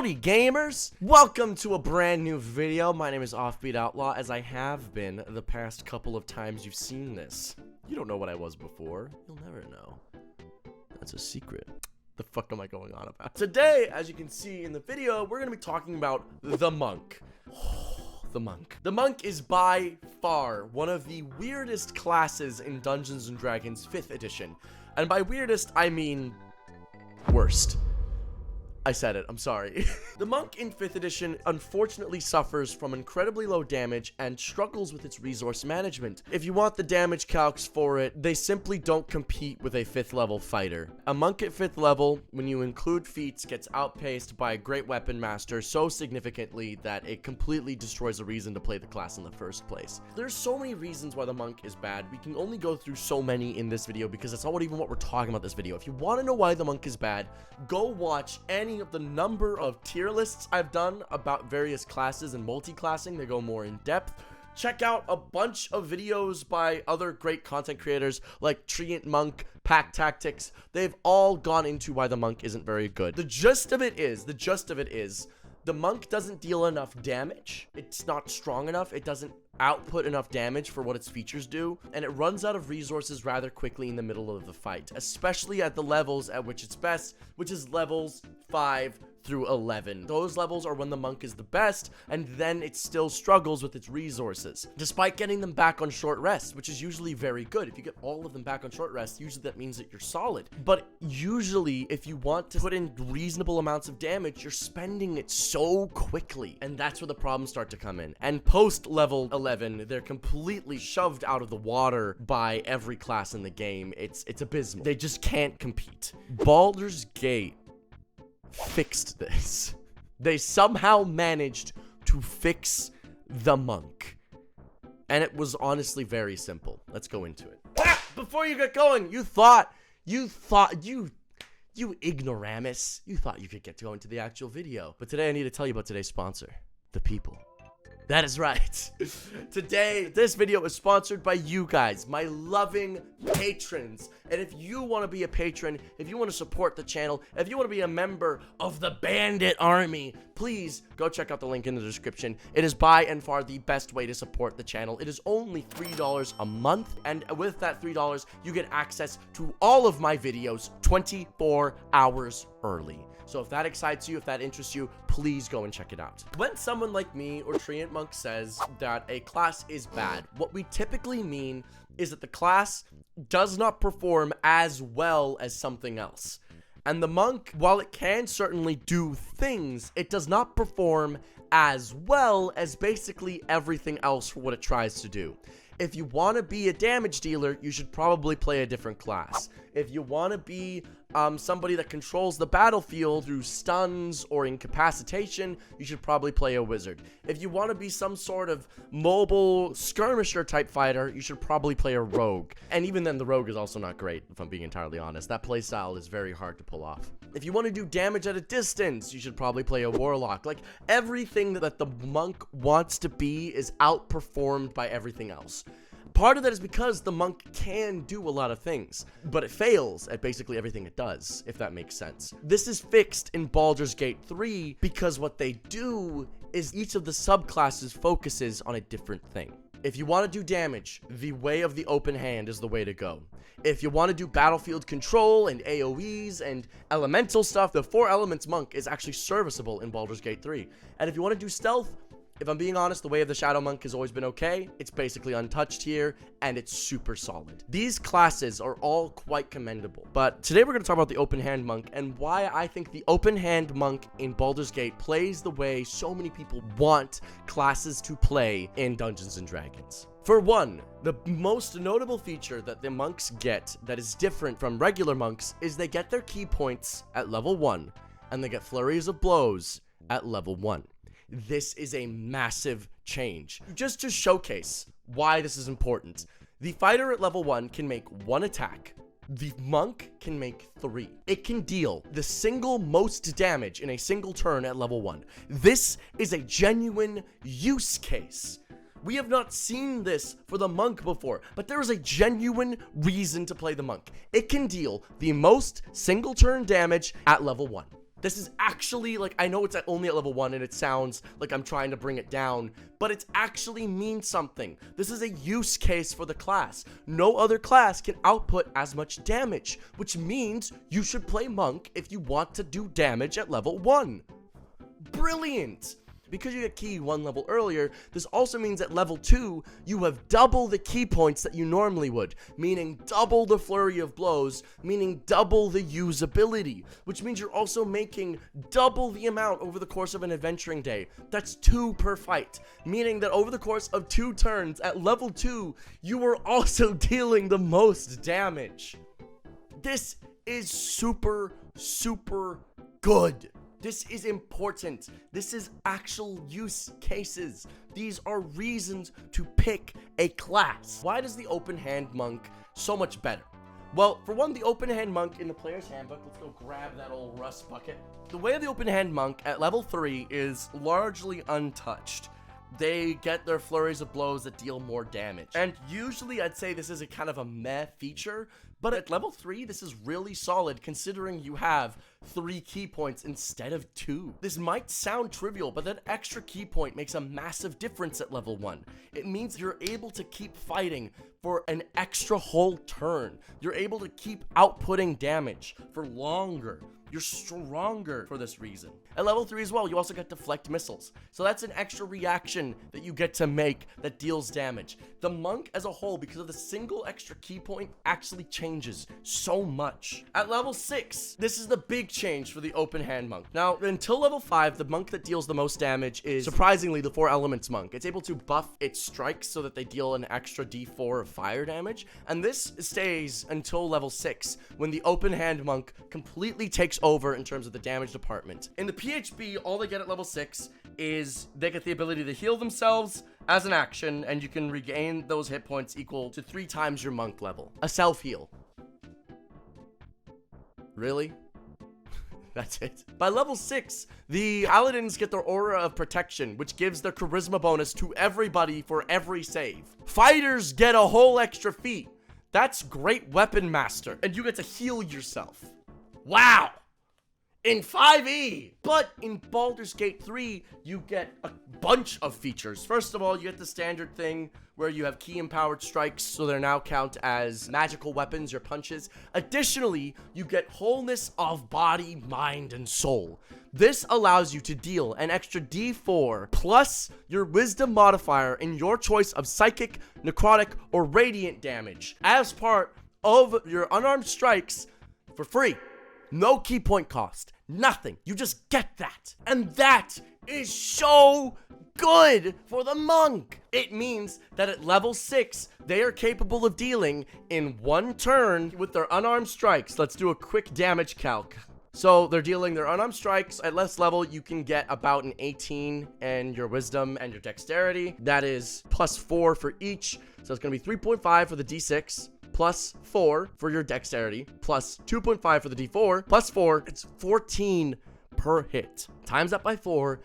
Howdy gamers! Welcome to a brand new video. My name is Offbeat Outlaw, as I have been the past couple of times you've seen this. You don't know what I was before. You'll never know. That's a secret. The fuck am I going on about? Today, as you can see in the video, we're gonna be talking about the monk. The monk. The monk is by far one of the weirdest classes in Dungeons & Dragons 5th edition. And by weirdest, I mean worst. I said it, I'm sorry. The monk in 5th edition unfortunately suffers from incredibly low damage and struggles with its resource management. If you want the damage calcs for it, they simply don't compete with a 5th level fighter. A monk at 5th level, when you include feats, gets outpaced by a great weapon master so significantly that it completely destroys a reason to play the class in the first place. There's so many reasons why the monk is bad. We can only go through so many in this video because that's not even what we're talking about this video. If you want to know why the monk is bad, go watch any of the number of tier lists I've done about various classes and multi-classing. They go more in depth. Check out a bunch of videos by other great content creators like Treant Monk, Pack Tactics. They've all gone into why the monk isn't very good. The gist of it is, the monk doesn't deal enough damage. It's not strong enough. It doesn't output enough damage for what its features do, and it runs out of resources rather quickly in the middle of the fight, especially at the levels at which it's best, which is levels 5 through 11. Those levels are when the monk is the best, and then it still struggles with its resources, despite getting them back on short rest, which is usually very good. If you get all of them back on short rest, usually that means that you're solid. But usually, if you want to put in reasonable amounts of damage, you're spending it so quickly, and that's where the problems start to come in. And post level 11, they're completely shoved out of the water by every class in the game. It's abysmal. They just can't compete. Baldur's Gate fixed this. They somehow managed to fix the monk, and it was honestly very simple. Let's go into it. Before you get going, you ignoramus, you thought you could get to go into the actual video, but today I need to tell you about today's sponsor, the people. That is right. Today, this video is sponsored by you guys, my loving patrons. And if you want to be a patron, if you want to support the channel, if you want to be a member of the Bandit Army, please go check out the link in the description. It is by and far the best way to support the channel. It is only $3 a month, and with that $3, you get access to all of my videos 24 hours early. So if that excites you, if that interests you, please go and check it out. When someone like me or Treant Monk says that a class is bad, what we typically mean is that the class does not perform as well as something else. And the monk, while it can certainly do things, it does not perform as well as basically everything else for what it tries to do. If you want to be a damage dealer, you should probably play a different class. If you want to be somebody that controls the battlefield through stuns or incapacitation, you should probably play a wizard. If you want to be some sort of mobile skirmisher type fighter, you should probably play a rogue. And even then, the rogue is also not great, if I'm being entirely honest. That playstyle is very hard to pull off. If you want to do damage at a distance, you should probably play a warlock. Like, everything that the monk wants to be is outperformed by everything else. Part of that is because the monk can do a lot of things, but it fails at basically everything it does, if that makes sense. This is fixed in Baldur's Gate 3 because what they do is each of the subclasses focuses on a different thing. If you want to do damage, the way of the open hand is the way to go. If you want to do battlefield control and AoEs and elemental stuff, the 4 elements monk is actually serviceable in Baldur's Gate 3. And if you want to do stealth, if I'm being honest, the Way of the Shadow Monk has always been okay. It's basically untouched here, and it's super solid. These classes are all quite commendable. But today we're going to talk about the Open Hand Monk and why I think the Open Hand Monk in Baldur's Gate plays the way so many people want classes to play in Dungeons & Dragons. For one, the most notable feature that the monks get that is different from regular monks is they get their key points at level 1, and they get flurries of blows at level 1. This is a massive change. Just to showcase why this is important, the fighter at level 1 can make 1 attack. The monk can make 3. It can deal the single most damage in a single turn at level 1. This is a genuine use case. We have not seen this for the monk before, but there is a genuine reason to play the monk. It can deal the most single turn damage at level 1. This is actually, like, I know it's only at level 1 and it sounds like I'm trying to bring it down, but it actually means something. This is a use case for the class. No other class can output as much damage, which means you should play Monk if you want to do damage at level 1. Brilliant! Because you get key 1 level earlier, this also means at level 2, you have double the key points that you normally would, meaning double the flurry of blows, meaning double the usability, which means you're also making double the amount over the course of an adventuring day. That's 2 per fight, meaning that over the course of 2 turns at level 2, you are also dealing the most damage. This is super, super good. This is important. This is actual use cases. These are reasons to pick a class. Why does the open hand monk so much better? Well, for one, the open hand monk in the player's handbook, let's go grab that old rust bucket. The way of the open hand monk at level 3 is largely untouched. They get their flurries of blows that deal more damage. And usually I'd say this is a kind of a meh feature, but at level 3, this is really solid considering you have 3 key points instead of 2. This might sound trivial, but that extra key point makes a massive difference at level 1. It means you're able to keep fighting for an extra whole turn. You're able to keep outputting damage for longer. You're stronger for this reason. At level 3 as well, you also get deflect missiles. So that's an extra reaction that you get to make that deals damage. The monk as a whole, because of the single extra key point, actually changes so much. At level 6, this is the big change for the open hand monk. Now, until level 5, the monk that deals the most damage is, surprisingly, the 4 elements monk. It's able to buff its strikes so that they deal an extra d4 of fire damage. And this stays until level 6, when the open hand monk completely takes over in terms of the damage department. In the PHB, all they get at level 6 is they get the ability to heal themselves as an action, and you can regain those hit points equal to 3 times your monk level. A self-heal. Really? That's it. By level 6, the paladins get their aura of protection, which gives their charisma bonus to everybody for every save. Fighters get a whole extra feat. That's great weapon master, and you get to heal yourself. Wow! In 5e! But in Baldur's Gate 3, you get a bunch of features. First of all, you get the standard thing where you have key-empowered strikes, so they now count as magical weapons, your punches. Additionally, you get wholeness of body, mind, and soul. This allows you to deal an extra d4 plus your wisdom modifier in your choice of psychic, necrotic, or radiant damage as part of your unarmed strikes for free. No key point cost. Nothing. You just get that. And that is so good for the monk. It means that at level 6, they are capable of dealing in 1 turn with their unarmed strikes. Let's do a quick damage calc. So they're dealing their unarmed strikes. At less level, you can get about an 18 in your wisdom and your dexterity. That is plus 4 for each. So it's going to be 3.5 for the d6. Plus 4 for your dexterity, plus 2.5 for the d4, plus 4, it's 14 per hit. Times that by 4,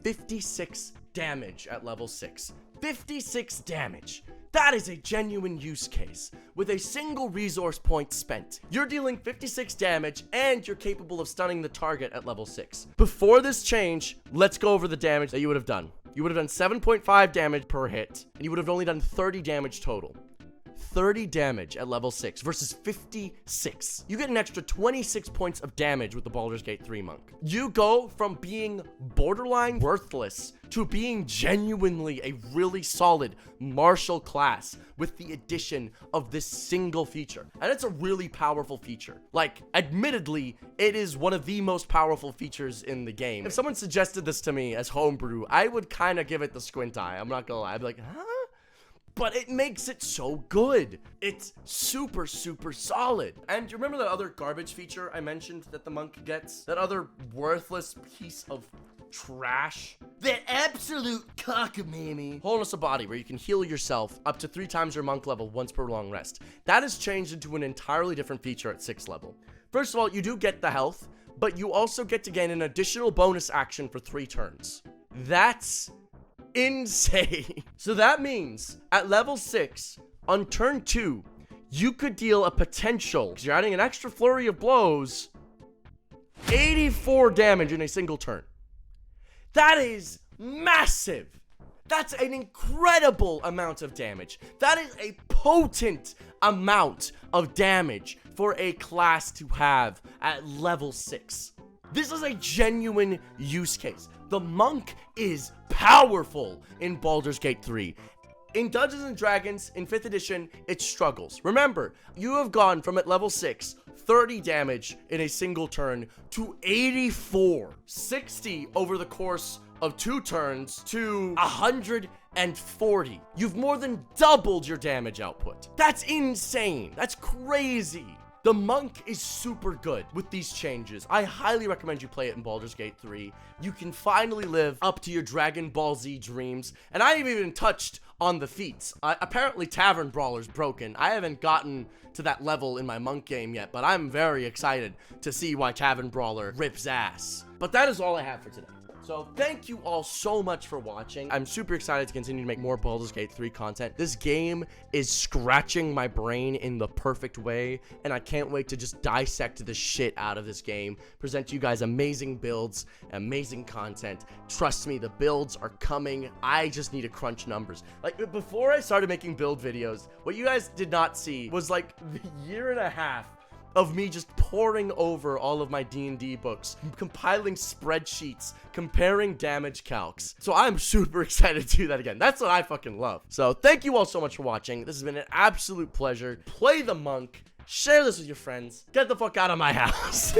56 damage at level 6. 56 damage. That is a genuine use case. With a single resource point spent, you're dealing 56 damage and you're capable of stunning the target at level 6. Before this change, let's go over the damage that you would have done. You would have done 7.5 damage per hit, and you would have only done 30 damage total. 30 damage at level 6 versus 56. You get an extra 26 points of damage with the Baldur's Gate 3 monk. You go from being borderline worthless to being genuinely a really solid martial class with the addition of this single feature. And it's a really powerful feature. Like, admittedly, it is one of the most powerful features in the game. If someone suggested this to me as homebrew, I would kind of give it the squint eye. I'm not gonna lie. I'd be like, huh? But it makes it so good. It's super, super solid. And you remember that other garbage feature I mentioned that the monk gets? That other worthless piece of trash? That absolute cockamamie. Wholeness of body, where you can heal yourself up to 3 times your monk level once per long rest. That is changed into an entirely different feature at 6th level. First of all, you do get the health, but you also get to gain an additional bonus action for 3 turns. That's insane. So that means at level 6, on turn 2, you could deal a potential, because you're adding an extra flurry of blows, 84 damage in a single turn. That is massive. That's an incredible amount of damage. That is a potent amount of damage for a class to have at level 6. This is a genuine use case. The monk is powerful in Baldur's Gate 3. In Dungeons and Dragons, in 5th edition, it struggles. Remember, you have gone from at level 6, 30 damage in a single turn, to 84, 60 over the course of 2 turns, to 140. You've more than doubled your damage output. That's insane. That's crazy. The monk is super good with these changes. I highly recommend you play it in Baldur's Gate 3. You can finally live up to your Dragon Ball Z dreams. And I haven't even touched on the feats. Apparently Tavern Brawler's broken. I haven't gotten to that level in my monk game yet, but I'm very excited to see why Tavern Brawler rips ass. But that is all I have for today. So thank you all so much for watching. I'm super excited to continue to make more Baldur's Gate 3 content. This game is scratching my brain in the perfect way, and I can't wait to just dissect the shit out of this game, present you guys amazing builds, amazing content. Trust me, the builds are coming. I just need to crunch numbers. Like, before I started making build videos, what you guys did not see was like the year and a half of me just poring over all of my D&D books, compiling spreadsheets, comparing damage calcs. So I'm super excited to do that again. That's what I fucking love. So thank you all so much for watching. This has been an absolute pleasure. Play the monk. Share this with your friends. Get the fuck out of my house.